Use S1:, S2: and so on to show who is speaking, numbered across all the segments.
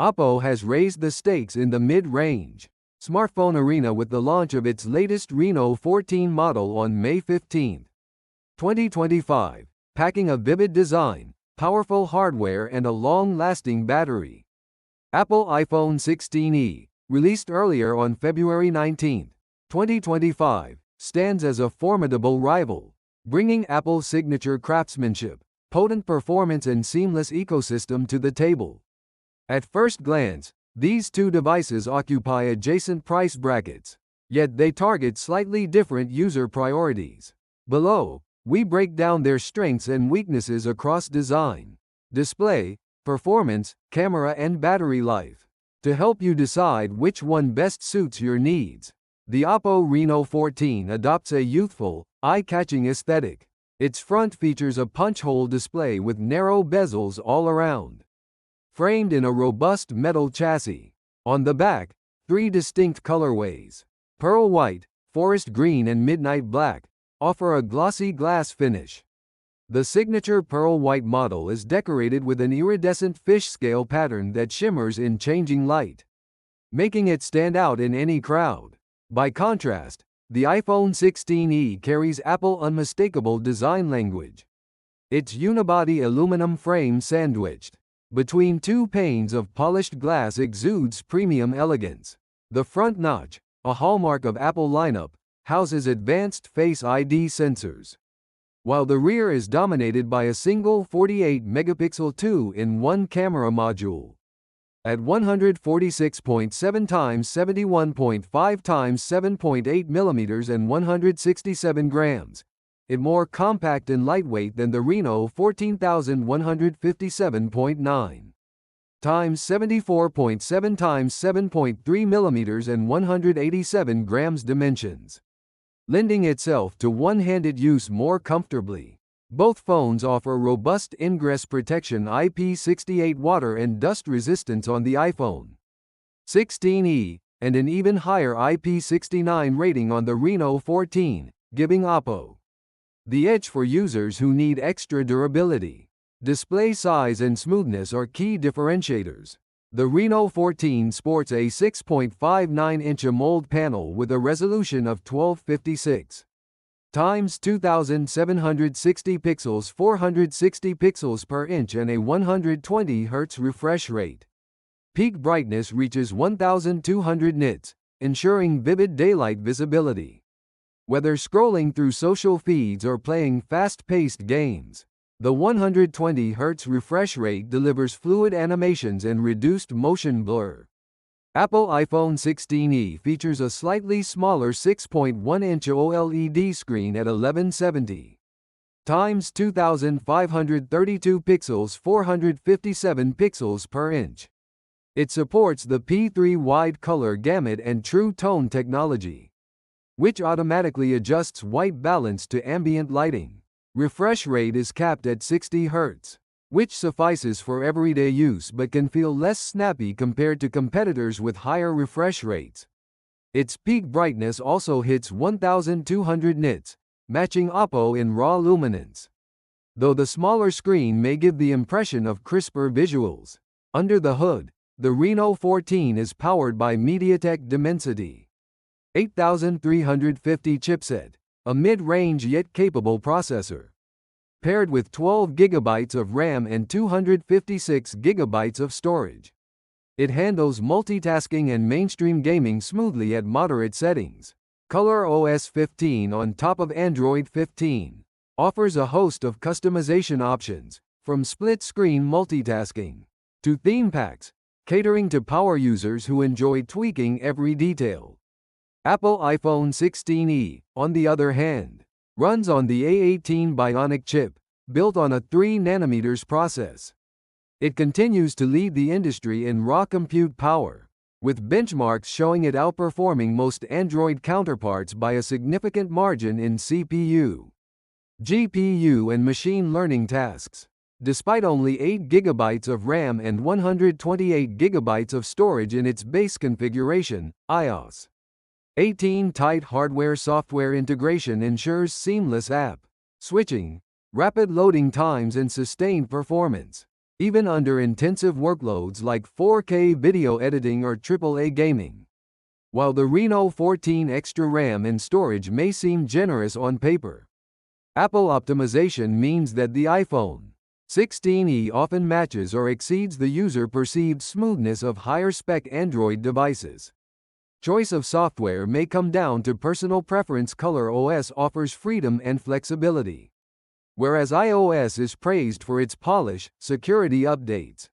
S1: OPPO has raised the stakes in the mid-range smartphone arena with the launch of its latest Reno14 model on May 15, 2025, packing a vivid design, powerful hardware and a long-lasting battery. Apple iPhone 16e, released earlier on February 19, 2025, stands as a formidable rival, bringing Apple's signature craftsmanship, potent performance and seamless ecosystem to the table. At first glance, these two devices occupy adjacent price brackets, yet they target slightly different user priorities. Below, we break down their strengths and weaknesses across design, display, performance, camera and battery life. To help you decide which one best suits your needs, the OPPO Reno14 adopts a youthful, eye-catching aesthetic. Its front features a punch-hole display with narrow bezels all around, framed in a robust metal chassis. On the back, three distinct colorways, pearl white, forest green and midnight black, offer a glossy glass finish. The signature pearl white model is decorated with an iridescent fish scale pattern that shimmers in changing light, making it stand out in any crowd. By contrast, the iPhone 16e carries Apple's unmistakable design language. Its unibody aluminum frame sandwiched between two panes of polished glass exudes premium elegance. The front notch, a hallmark of Apple lineup, houses advanced Face ID sensors, while the rear is dominated by a single 48-megapixel 2-in-1 camera module. At 146.7 times 71.5 times 7.8 mm and 167 grams, it more compact and lightweight than the Reno 14157.9 times 74.7 times 7.3 mm and 187 grams dimensions, lending itself to one-handed use more comfortably. Both phones offer robust ingress protection, IP68 water and dust resistance on the iPhone 16e, and an even higher IP69 rating on the Reno14, giving OPPO the edge for users who need extra durability. Display size and smoothness are key differentiators. The Reno14 sports a 6.59-inch AMOLED panel with a resolution of 1256 times 2760 pixels, 460 pixels per inch and a 120 Hz refresh rate. Peak brightness reaches 1200 nits, ensuring vivid daylight visibility. Whether scrolling through social feeds or playing fast-paced games, the 120 Hz refresh rate delivers fluid animations and reduced motion blur. Apple iPhone 16e features a slightly smaller 6.1-inch OLED screen at 1170 times 2532 pixels, 457 pixels per inch. It supports the P3 wide color gamut and True Tone technology, which automatically adjusts white balance to ambient lighting. Refresh rate is capped at 60 Hz, which suffices for everyday use but can feel less snappy compared to competitors with higher refresh rates. Its peak brightness also hits 1200 nits, matching OPPO in raw luminance. Though the smaller screen may give the impression of crisper visuals, under the hood, the Reno14 is powered by MediaTek Dimensity 8350 chipset, a mid-range yet capable processor. Paired with 12 GB of RAM and 256 GB of storage, it handles multitasking and mainstream gaming smoothly at moderate settings. ColorOS 15 on top of Android 15 offers a host of customization options, from split-screen multitasking to theme packs, catering to power users who enjoy tweaking every detail. Apple iPhone 16e, on the other hand, runs on the A18 Bionic chip, built on a 3nm process. It continues to lead the industry in raw compute power, with benchmarks showing it outperforming most Android counterparts by a significant margin in CPU, GPU and machine learning tasks. Despite only 8 GB of RAM and 128 GB of storage in its base configuration, iOS 18 tight hardware-software integration ensures seamless app switching, rapid loading times and sustained performance. even under intensive workloads like 4K video editing or AAA gaming. While the Reno14 extra RAM and storage may seem generous on paper, Apple optimization means that the iPhone 16e often matches or exceeds the user-perceived smoothness of higher-spec Android devices. Choice of software may come down to personal preference. ColorOS offers freedom and flexibility, whereas iOS is praised for its polish, security updates,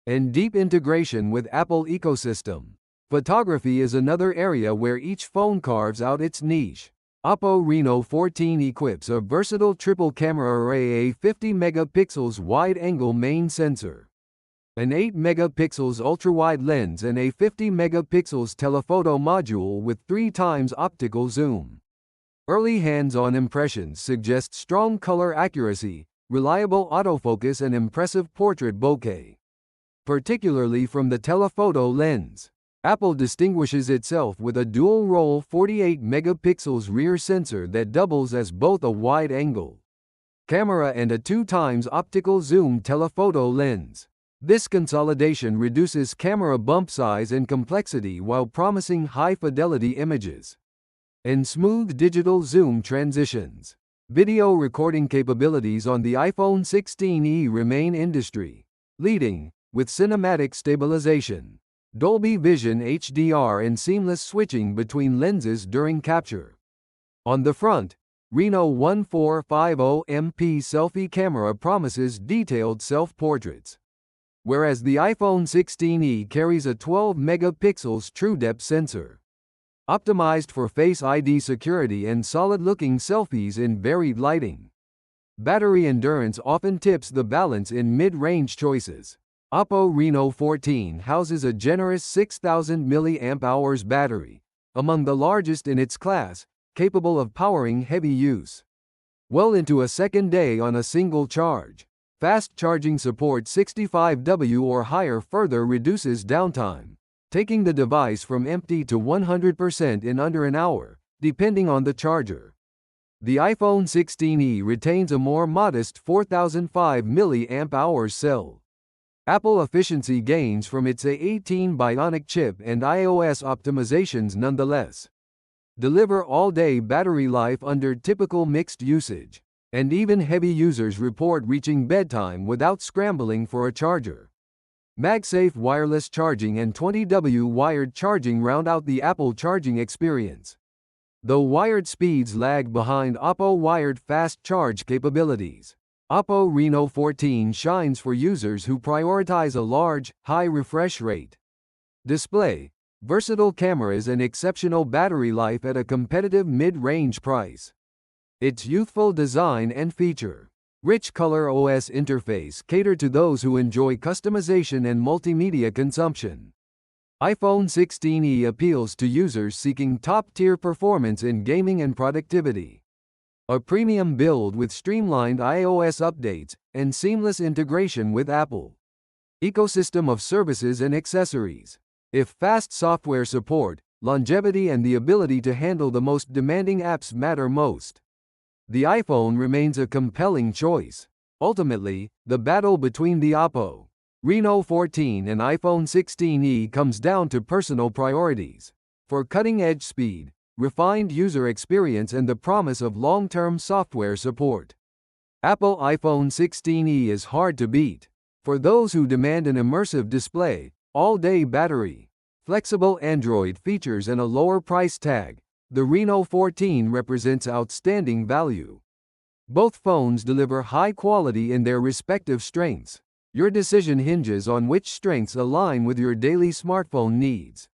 S1: and deep integration with Apple ecosystem. Photography is another area where each phone carves out its niche. OPPO Reno14 equips a versatile triple camera array: a 50 megapixels wide-angle main sensor, an 8 megapixels ultra-wide lens, and a 50 megapixels telephoto module with 3 times optical zoom. Early hands-on impressions suggest strong color accuracy, reliable autofocus, and impressive portrait bokeh, particularly from the telephoto lens. Apple distinguishes itself with a dual-role 48 megapixels rear sensor that doubles as both a wide-angle camera and a 2 times optical zoom telephoto lens. This consolidation reduces camera bump size and complexity while promising high-fidelity images and smooth digital zoom transitions. Video recording capabilities on the iPhone 16e remain industry-leading, with cinematic stabilization, Dolby Vision HDR, and seamless switching between lenses during capture. On the front, Reno1450MP selfie camera promises detailed self-portraits, whereas the iPhone 16e carries a 12 megapixels TrueDepth sensor, optimized for Face ID security and solid-looking selfies in varied lighting. Battery endurance often tips the balance in mid-range choices. OPPO Reno14 houses a generous 6,000 mAh battery, among the largest in its class, capable of powering heavy use well into a second day on a single charge. Fast charging support 65W or higher further reduces downtime, taking the device from empty to 100% in under an hour, depending on the charger. The iPhone 16e retains a more modest 4,005 mAh cell. Apple efficiency gains from its A18 Bionic chip and iOS optimizations nonetheless deliver all-day battery life under typical mixed usage, and even heavy users report reaching bedtime without scrambling for a charger. MagSafe wireless charging and 20W wired charging round out the Apple charging experience, though wired speeds lag behind OPPO wired fast charge capabilities. OPPO Reno14 shines for users who prioritize a large, high refresh rate display, versatile cameras, and exceptional battery life at a competitive mid-range price. Its youthful design and feature-rich ColorOS interface cater to those who enjoy customization and multimedia consumption. iPhone 16e appeals to users seeking top-tier performance in gaming and productivity. A premium build with streamlined iOS updates and seamless integration with Apple ecosystem of services and accessories. If fast software support, longevity, and the ability to handle the most demanding apps matter most, the iPhone remains a compelling choice. Ultimately, the battle between the OPPO Reno14 and iPhone 16e comes down to personal priorities. For cutting-edge speed, refined user experience, and the promise of long-term software support, Apple iPhone 16e is hard to beat. For those who demand an immersive display, all-day battery, flexible Android features, and a lower price tag, the Reno14 represents outstanding value. Both phones deliver high quality in their respective strengths. Your decision hinges on which strengths align with your daily smartphone needs.